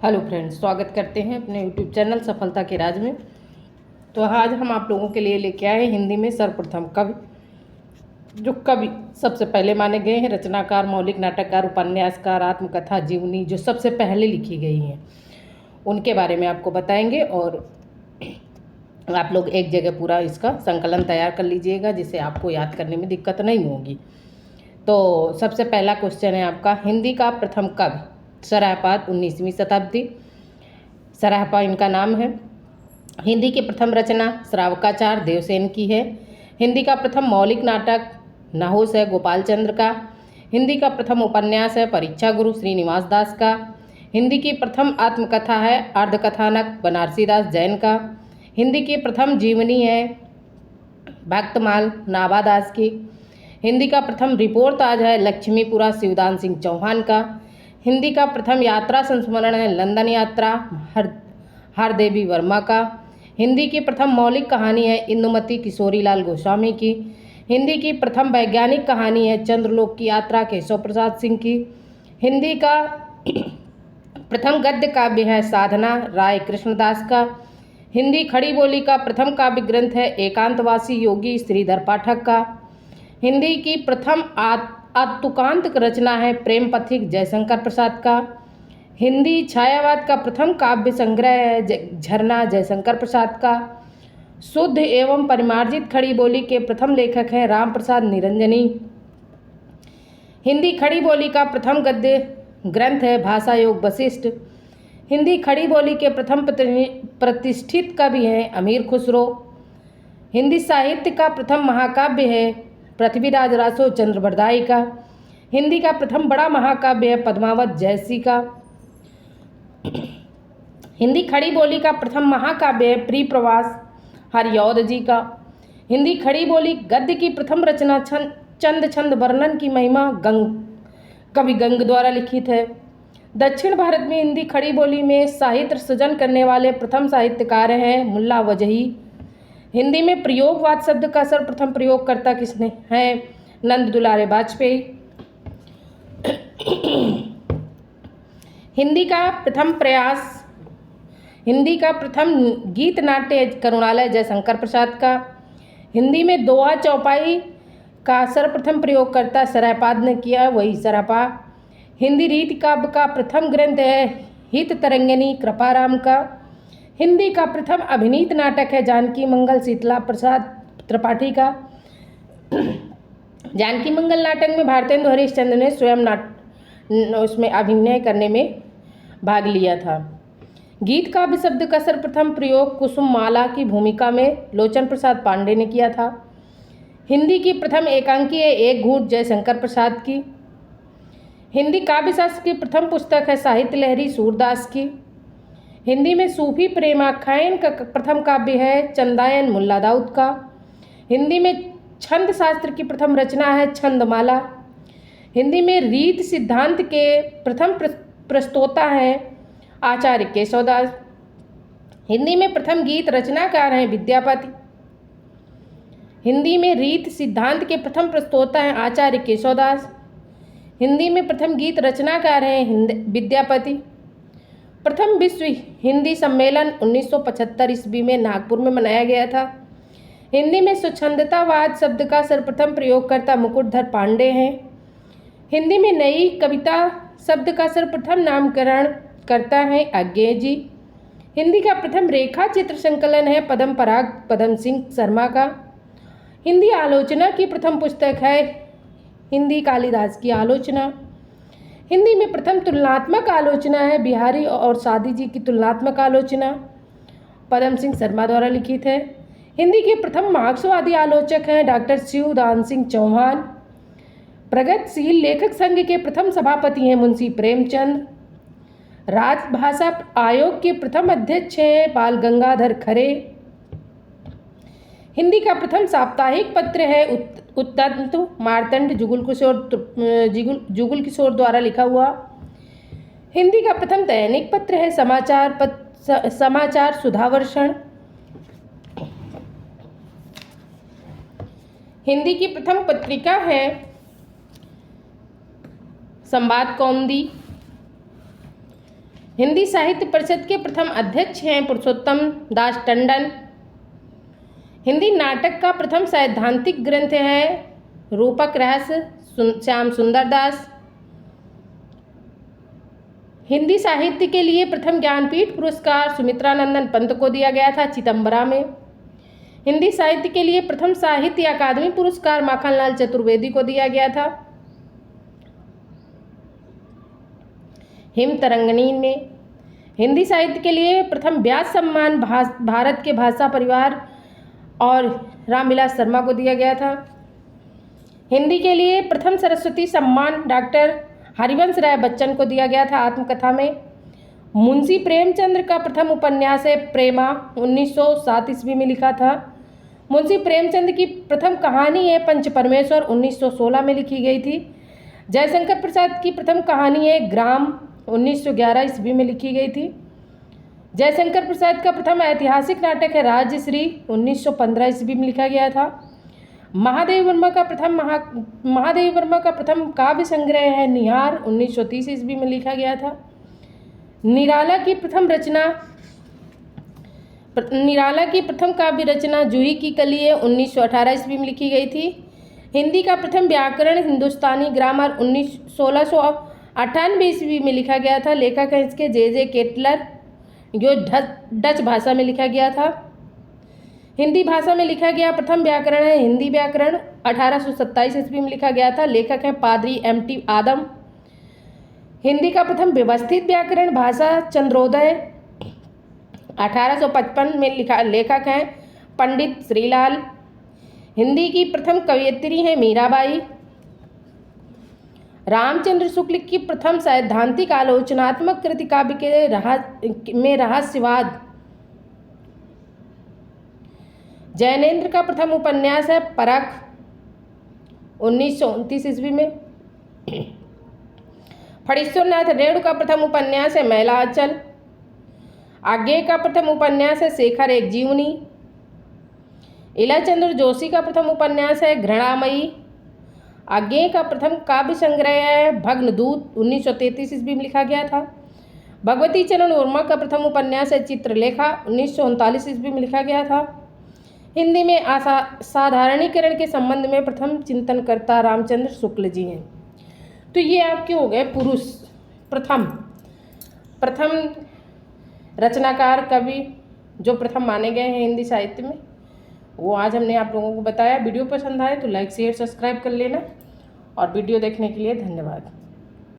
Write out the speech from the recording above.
Hello friends, स्वागत करते हैं अपने यूट्यूब चैनल सफलता के राज में। तो आज हम आप लोगों के लिए लेके आए हिंदी में सर्वप्रथम कवि, जो कवि सबसे पहले माने गए हैं, रचनाकार, मौलिक नाटककार, उपन्यासकार, आत्मकथा, जीवनी जो सबसे पहले लिखी गई हैं, उनके बारे में आपको बताएंगे। और आप लोग एक जगह पूरा इसका संकलन तैयार कर लीजिएगा, जिससे आपको याद करने में दिक्कत नहीं होगी। तो सबसे पहला क्वेश्चन है आपका, हिंदी का प्रथम कवि। सराहपाद 19वीं शताब्दी, सराहपा इनका नाम है। हिंदी की प्रथम रचना श्रावकाचार देवसेन की है। हिंदी का प्रथम मौलिक नाटक नहुस है गोपाल चंद्र का। हिंदी का प्रथम उपन्यास है परीक्षा गुरु श्रीनिवास दास का। हिंदी की प्रथम आत्मकथा है अर्धकथानक बनारसी दास जैन का। हिंदी की प्रथम जीवनी है भक्तमाल नाभादास की। हिंदी का प्रथम रिपोर्ट आज है लक्ष्मीपुरा शिवदान सिंह चौहान का। हिंदी का प्रथम यात्रा संस्मरण है लंदन यात्रा हरदेवी वर्मा का। हिंदी की प्रथम मौलिक कहानी है इंदुमती किशोरीलाल गोस्वामी की। हिंदी की प्रथम वैज्ञानिक कहानी है चंद्रलोक की यात्रा केशव प्रसाद सिंह की। हिंदी का प्रथम गद्य काव्य है साधना राय कृष्णदास का। हिंदी खड़ी बोली का प्रथम काव्य ग्रंथ है एकांतवासी योगी श्रीधर पाठक का। हिंदी की प्रथम आत्तुकांत रचना है प्रेम पथिक जयशंकर प्रसाद का। हिंदी छायावाद का प्रथम काव्य संग्रह है झरना जयशंकर प्रसाद का। शुद्ध एवं परिमार्जित खड़ी बोली के प्रथम लेखक हैं राम प्रसाद निरंजनी। हिंदी खड़ी बोली का प्रथम गद्य ग्रंथ है भाषा योग वशिष्ठ। हिंदी खड़ी बोली के प्रथम प्रतिष्ठित कवि हैं अमीर खुसरो। हिंदी साहित्य का प्रथम महाकाव्य है पृथ्वीराज रासो चंद्रबरदाई का। हिंदी का प्रथम बड़ा महाकाव्य है पद्मावत जयसी का। हिंदी खड़ी बोली का प्रथम महाकाव्य है प्री प्रवास हरियौद जी का। हिंदी खड़ी बोली गद्य की प्रथम रचना चंद छंद वर्णन की महिमा कवि गंग द्वारा लिखित है। दक्षिण भारत में हिंदी खड़ी बोली में साहित्य सृजन करने वाले प्रथम साहित्यकार हैं मुल्ला वजही। हिंदी में प्रयोगवाद शब्द का सर्वप्रथम प्रयोगकर्ता किसने है नंद दुलारे वाजपेयी। हिंदी का प्रथम प्रयास हिंदी का प्रथम गीत नाट्य करुणालय जयशंकर प्रसाद का। हिंदी में दोहा चौपाई का सर्वप्रथम प्रयोगकर्ता सरायपाद ने किया, वही सरापा। हिंदी रीति काव्य का प्रथम ग्रंथ है हित तरंगिनी कृपाराम का। हिंदी का प्रथम अभिनीत नाटक है जानकी मंगल शीतला प्रसाद त्रिपाठी का। जानकी मंगल नाटक में भारतेंदु हरिश्चंद्र ने स्वयं उसमें अभिनय करने में भाग लिया था। गीत काव्य शब्द का सर्वप्रथम प्रयोग कुसुम माला की भूमिका में लोचन प्रसाद पांडे ने किया था। हिंदी की प्रथम एकांकी है एक घूंट जयशंकर प्रसाद की। हिंदी काव्य शास्त्र की प्रथम पुस्तक है साहित्य लहरी सूरदास की। हिंदी में सूफी प्रेमाख्यान का प्रथम काव्य है चंदायन मुल्ला दाऊद का। हिंदी में छंद शास्त्र की प्रथम रचना है छंदमाला। हिंदी में रीत सिद्धांत के प्रथम प्रस्तोता हैं आचार्य केशवदास। हिंदी में प्रथम गीत रचनाकार हैं विद्यापति। हिंदी में रीत सिद्धांत के प्रथम प्रस्तोता हैं आचार्य केशवदास। हिंदी में प्रथम गीत रचनाकार हैं विद्यापति। प्रथम विश्व हिंदी सम्मेलन 1975 ईस्वी में नागपुर में मनाया गया था। हिंदी में स्वच्छंदतावाद शब्द का सर्वप्रथम प्रयोगकर्ता मुकुटधर पांडे हैं। हिंदी में नई कविता शब्द का सर्वप्रथम नामकरण करता है अज्ञेय जी। हिंदी का प्रथम रेखा चित्र संकलन है पद्म पराग पद्म सिंह शर्मा का। हिंदी आलोचना की प्रथम पुस्तक है हिंदी कालिदास की आलोचना। हिंदी में प्रथम तुलनात्मक आलोचना है बिहारी और सादी जी की तुलनात्मक आलोचना पद्म सिंह शर्मा द्वारा लिखित है। हिंदी के प्रथम मार्क्सवादी आलोचक हैं डॉक्टर शिवदान सिंह चौहान। प्रगतिशील लेखक संघ के प्रथम सभापति हैं मुंशी प्रेमचंद। राजभाषा आयोग के प्रथम अध्यक्ष हैं बाल गंगाधर खरे। हिंदी का प्रथम साप्ताहिक पत्र है उत्तंतु मार्तंड जुगुल किशोर द्वारा लिखा हुआ। हिंदी का प्रथम दैनिक पत्र है समाचार सुधावर्षण। हिंदी की प्रथम पत्रिका है संवाद कौमुदी। हिंदी साहित्य परिषद के प्रथम अध्यक्ष हैं पुरुषोत्तम दास टंडन। हिंदी नाटक का प्रथम सैद्धांतिक ग्रंथ है रूपक रहस्य श्याम सुंदर दास। हिंदी साहित्य के लिए प्रथम ज्ञानपीठ पुरस्कार सुमित्रानंदन पंत को दिया गया था चिदम्बरा में। हिंदी साहित्य के लिए प्रथम साहित्य अकादमी पुरस्कार माखनलाल चतुर्वेदी को दिया गया था। हिम तरंगिणी में। हिंदी साहित्य के लिए प्रथम व्यास सम्मान भारत के भाषा परिवार और रामविलास शर्मा को दिया गया था। हिंदी के लिए प्रथम सरस्वती सम्मान डॉक्टर हरिवंश राय बच्चन को दिया गया था आत्मकथा में। मुंशी प्रेमचंद्र का प्रथम उपन्यास है प्रेमा 1907 ईस्वी में लिखा था। मुंशी प्रेमचंद की प्रथम कहानी है पंच परमेश्वर 1916 में लिखी गई थी। जयशंकर प्रसाद की प्रथम कहानी है ग्राम 1911 ईस्वी में लिखी गई थी। जयशंकर प्रसाद का प्रथम ऐतिहासिक नाटक है राजश्री 1915 ईस्वी में लिखा गया था। महादेव वर्मा का प्रथम काव्य संग्रह है निहार 1930 ईस्वी में लिखा गया था। निराला की प्रथम काव्य रचना जूही की कलियां 1918 ईस्वी में लिखी गई थी। हिंदी का प्रथम व्याकरण हिंदुस्तानी ग्रामर 1698 ईस्वी में लिखा गया था। लेखक है इसके जे केटलर, जो डच भाषा में लिखा गया था। हिंदी भाषा में लिखा गया प्रथम व्याकरण है हिंदी व्याकरण 1827 ईस्वी में लिखा गया था। लेखक हैं पादरी MT आदम। हिंदी का प्रथम व्यवस्थित व्याकरण भाषा चंद्रोदय 1855 में लिखा। लेखक हैं पंडित श्रीलाल। हिंदी की प्रथम कवयित्री हैं मीराबाई। रामचंद्र शुक्ल की प्रथम सैद्धांतिक आलोचनात्मक कृति काव्य के रहस्यवाद। जैनेन्द्र का प्रथम उपन्यास है परख 1929 ईस्वी में। फणीश्वरनाथ रेणु का प्रथम उपन्यास है मैला अचल। आज्ञे का प्रथम उपन्यास है शेखर एक जीवनी। इलाचंद्र जोशी का प्रथम उपन्यास है घृणामयी। आज्ञे का प्रथम काव्य संग्रह है भग्नदूत 1933 ईस्वी में लिखा गया था। भगवती चरण वर्मा का प्रथम उपन्यास है चित्रलेखा 1939 ईस्वी में लिखा गया था। हिंदी में साधारणीकरण के संबंध में प्रथम चिंतनकर्ता रामचंद्र शुक्ल जी हैं। तो ये आपके हो गए पुरुष प्रथम रचनाकार कवि जो प्रथम माने गए हैं हिंदी साहित्य में, वो आज हमने आप लोगों को बताया। वीडियो पसंद आए तो लाइक शेयर सब्सक्राइब कर लेना और वीडियो देखने के लिए धन्यवाद।